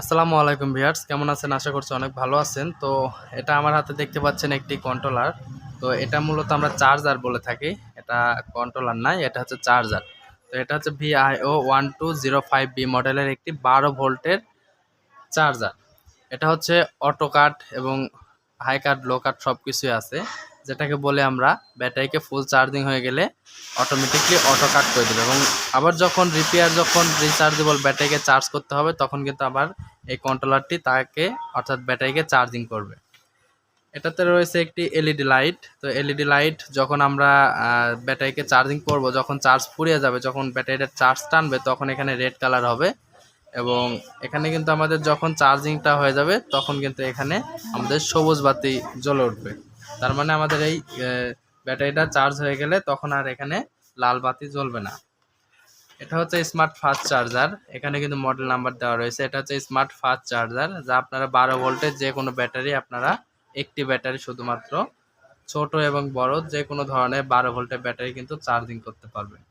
আসসালামু আলাইকুম ভিউয়ার্স, কেমন আছেন? আশা করছি অনেক ভালো আছেন। তো এটা আমার হাতে দেখতে পাচ্ছেন একটি কন্ট্রোলার। তো এটা মূলত আমরা চার্জার বলে থাকি। এটা কন্ট্রোলার নয়, এটা হচ্ছে চার্জার। তো এটা হচ্ছে VIO 1205B মডেলের একটি 12 ভোল্টের চার্জার। এটা হচ্ছে অটো কাট এবং হাই কাট, লো কাট সব কিছুই আছে। যেটাকে বলে আমরা ব্যাটারিকে ফুল চার্জিং হয়ে গেলে অটোমেটিকলি অটো কাট করে দেবে, এবং আবার যখন রিচার্জেবল ব্যাটারিকে চার্জ করতে হবে তখন কিন্তু আবার এই কন্ট্রোলারটি তাকে অর্থাৎ ব্যাটারিকে চার্জিং করবে। এটাতে রয়েছে একটি এলইডি লাইট। তো এলইডি লাইট যখন আমরা ব্যাটারিকে চার্জিং করব, যখন চার্জ ফুরিয়ে যাবে, যখন ব্যাটারিটা চার্জ টানবে তখন এখানে রেড কালার হবে, এবং এখানে কিন্তু আমাদের যখন চার্জিংটা হয়ে যাবে তখন কিন্তু এখানে আমাদের সবুজ বাতি জ্বলে উঠবে। তার মানে আমাদের এই ব্যাটারিটা চার্জ হয়ে গেলে তখন আর এখানে লাল বাতি জ্বলবে না। এটা হচ্ছে স্মার্ট ফাস্ট চার্জার। এখানে কিন্তু মডেল নাম্বার দেওয়া রয়েছে। এটা হচ্ছে স্মার্ট ফাস্ট চার্জার, যা আপনারা 12 ভোল্টের যে কোনো ব্যাটারি, আপনারা একটি ব্যাটারি শুধুমাত্র ছোট এবং বড় যে কোনো ধরনের 12 ভোল্টের ব্যাটারি কিন্তু চার্জিং করতে পারবেন।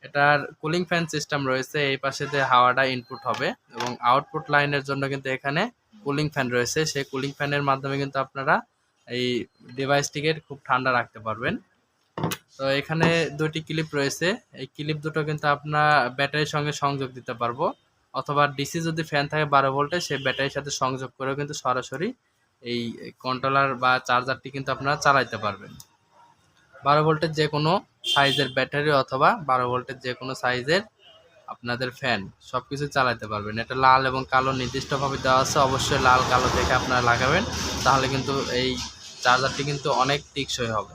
এটার কুলিং ফ্যান সিস্টেম রয়েছে, এই পাশে যে হাওয়াটা ইনপুট হবে, এবং আউটপুট লাইনের জন্য কিন্তু এখানে কুলিং ফ্যান রয়েছে। সেই কুলিং ফ্যানের মাধ্যমে কিন্তু আপনারা এই ডিভাইসটিকে খুব ঠান্ডা রাখতে পারবেন। তো এখানে দুটি ক্লিপ রয়েছে। এই ক্লিপ দুটো কিন্তু আপনার ব্যাটারির সঙ্গে সংযোগ দিতে পারবো, অথবা ডিসি যদি ফ্যান থাকে 12 ভোল্টের, সেই ব্যাটারির সাথে সংযোগ করেও কিন্তু সরাসরি এই কন্ট্রোলার বা চার্জারটি কিন্তু আপনারা চালাইতে পারবেন। 12 ভোল্টের যে কোনো সাইজের ব্যাটারি অথবা 12 ভোল্টের যে কোনো সাইজের আপনাদের ফ্যান সব কিছু চালাতে পারবেন। এটা লাল এবং কালো নির্দিষ্টভাবে দেওয়া আছে, অবশ্যই লাল কালো দেখে আপনারা লাগাবেন, তাহলে কিন্তু এই চার্জারটি কিন্তু অনেক টেকসই হবে।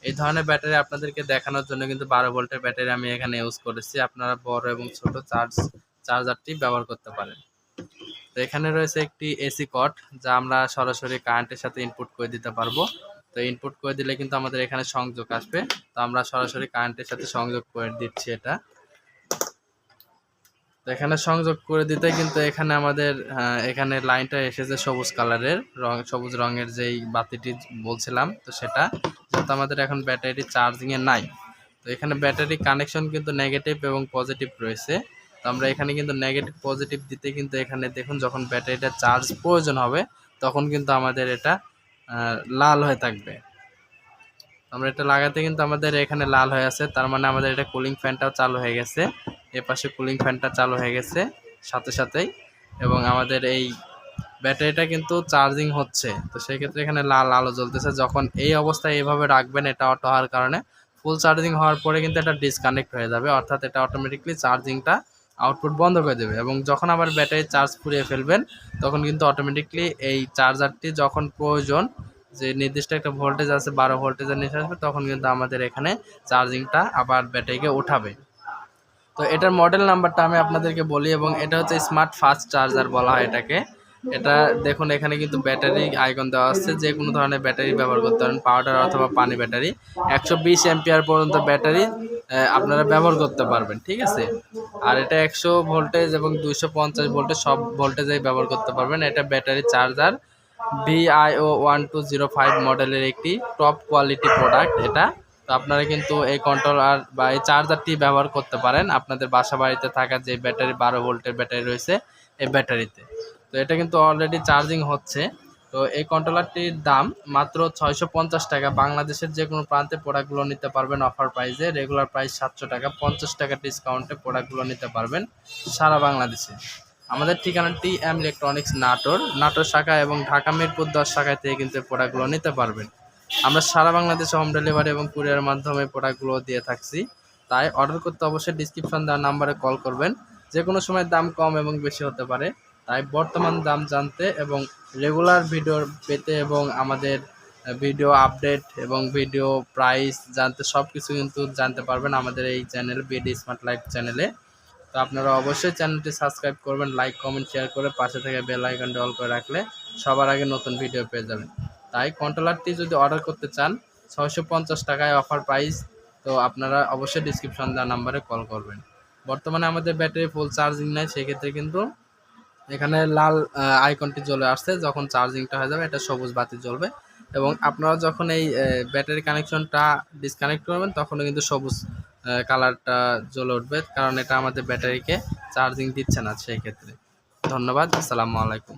এই ধরনের ব্যাটারি আপনাদেরকে দেখানোর জন্য কিন্তু 12 ভোল্টের ব্যাটারি আমি এখানে ইউজ করেছি। আপনারা বড় এবং ছোট চার্জারটি ব্যবহার করতে পারেন। তো এখানে রয়েছে একটি এসি কট, যা আমরা সরাসরি কারেন্টের সাথে ইনপুট করে দিতে পারবো। তো ইনপুট করে দিলে কিন্তু আমাদের এখানে সংযোগ আসবে। তো আমরা সরাসরি কারেন্টের সাথে সংযোগ করে দিচ্ছি এটা। তো এখানে সংযোগ করে দিতে কিন্তু এখানে আমাদের এখানে লাইনটা এসেছে সবুজ কালারের সবুজ রঙের যেই বাতিটি বলছিলাম, তো সেটা যেহেতু আমাদের এখন ব্যাটারি চার্জিংয়ে নাই। তো এখানে ব্যাটারি কানেকশন কিন্তু নেগেটিভ এবং পজিটিভ রয়েছে। তো আমরা এখানে কিন্তু নেগেটিভ পজিটিভ দিতে কিন্তু এখানে দেখুন, যখন ব্যাটারিটা চার্জ প্রয়োজন হবে তখন কিন্তু আমাদের এটা লাল হয়ে থাকবে। আমরা এটা লাগাতে কিন্তু আমাদের এখানে লাল হয়ে আছে, তার মানে আমাদের এটা কুলিং ফ্যানটাও চালু হয়ে গেছে। এ পাশে কুলিং ফ্যানটা চালু হয়ে গেছে সাথে সাথেই, এবং আমাদের এই ব্যাটারিটা কিন্তু চার্জিং হচ্ছে। তো সেই ক্ষেত্রে এখানে লাল আলো জ্বলতেছে। যখন এই অবস্থায় এইভাবে রাখবেন, এটা অটো হওয়ার কারণে ফুল চার্জিং হওয়ার পরে কিন্তু এটা ডিসকানেক্ট হয়ে যাবে, অর্থাৎ এটা অটোমেটিকলি চার্জিংটা আউটপুট বন্ধ করে দেবে। এবং যখন আবার ব্যাটারি চার্জ ফুরিয়ে ফেলবেন তখন কিন্তু অটোমেটিকলি এই চার্জারটি যখন প্রয়োজন, যে নির্দিষ্ট একটা ভোল্টেজ আছে 12 ভোল্টেজের নিচে আসবে, তখন কিন্তু আমাদের এখানে চার্জিংটা আবার ব্যাটারিকে উঠাবে। তো এটার মডেল নাম্বারটা আমি আপনাদেরকে বলি, এবং এটা হচ্ছে স্মার্ট ফাস্ট চার্জার বলা হয় এটাকে। এটা দেখুন, এখানে কিন্তু ব্যাটারি আইকন দেওয়া আছে। যে কোনো ধরনের ব্যাটারি ব্যবহার করতে পারেন, পাউডার অথবা পানি ব্যাটারি। 120 অ্যাম্পিয়ার পর্যন্ত ব্যাটারি আপনারা ব্যবহার করতে পারবেন, ঠিক আছে। আর এটা 100 ভোল্টেজ এবং 250 ভোল্টেজ সব ভোল্টেজেই ব্যবহার করতে পারবেন। এটা ব্যাটারি চার্জার VIO 1205 মডেলের একটি টপ কোয়ালিটি প্রোডাক্ট এটা। তো আপনারা কিন্তু এই কন্ট্রোলার বা এই চার্জারটি ব্যবহার করতে পারেন আপনাদের বাসা বাড়িতে থাকা যে ব্যাটারি 12 ভোল্টের ব্যাটারি রয়েছে এই ব্যাটারিতে। তো এটা কিন্তু অলরেডি চার্জিং হচ্ছে। তো এই কন্ট্রোলারটির দাম মাত্র 650 টাকা। বাংলাদেশের যে কোনো প্রান্তে প্রোডাক্টগুলো নিতে পারবেন অফার প্রাইসে। রেগুলার প্রাইস 700 টাকা, 50 টাকা ডিসকাউন্টে প্রোডাক্টগুলো নিতে পারবেন সারা বাংলাদেশে। আমাদের ঠিকানাটি এম ইলেকট্রনিক্স নাটোর শাখা এবং ঢাকা মিরপুর 10 শাখায় থেকে কিন্তু প্রোডাক্টগুলো নিতে পারবেন। আমরা সারা বাংলাদেশে হোম ডেলিভারি এবং কুরিয়ারের মাধ্যমে প্রোডাক্টগুলো দিয়ে থাকছি। তাই অর্ডার করতে অবশ্যই ডিসক্রিপশন দেওয়া নাম্বারে কল করবেন। যে কোনো সময় দাম কম এবং বেশি হতে পারে, তাই বর্তমান দাম জানতে এবং রেগুলার ভিডিও পেতে এবং আমাদের ভিডিও আপডেট এবং ভিডিও প্রাইস জানতে সব কিছু কিন্তু জানতে পারবেন আমাদের এই চ্যানেল বিডি স্মার্ট লাইফ চ্যানেলে। তো আপনারা অবশ্যই চ্যানেলটি সাবস্ক্রাইব করবেন, লাইক কমেন্ট শেয়ার করে পাশে থেকে বেল আইকনটি অল করে রাখলে সবার আগে নতুন ভিডিও পেয়ে যাবেন। তাই কন্ট্রোলারটি যদি অর্ডার করতে চান 650 টাকায় অফার প্রাইস। তো আপনারা অবশ্যই ডিসক্রিপশন দেওয়া নাম্বারে কল করবেন। বর্তমানে আমাদের ব্যাটারি ফুল চার্জিং নেই, সেক্ষেত্রে কিন্তু এখানে লাল আইকনটি চলে আসছে। যখন চার্জিংটা হয়ে যাবে এটা সবুজ বাতি জ্বলবে, এবং আপনারা যখন এই ব্যাটারি কানেকশনটা ডিসকানেক্ট করবেন তখনও কিন্তু সবুজ কালারটা জ্বলে উঠবে, কারণ এটা আমাদের ব্যাটারিকে চার্জিং দিচ্ছে না সেই ক্ষেত্রে। ধন্যবাদ। আসসালামু আলাইকুম।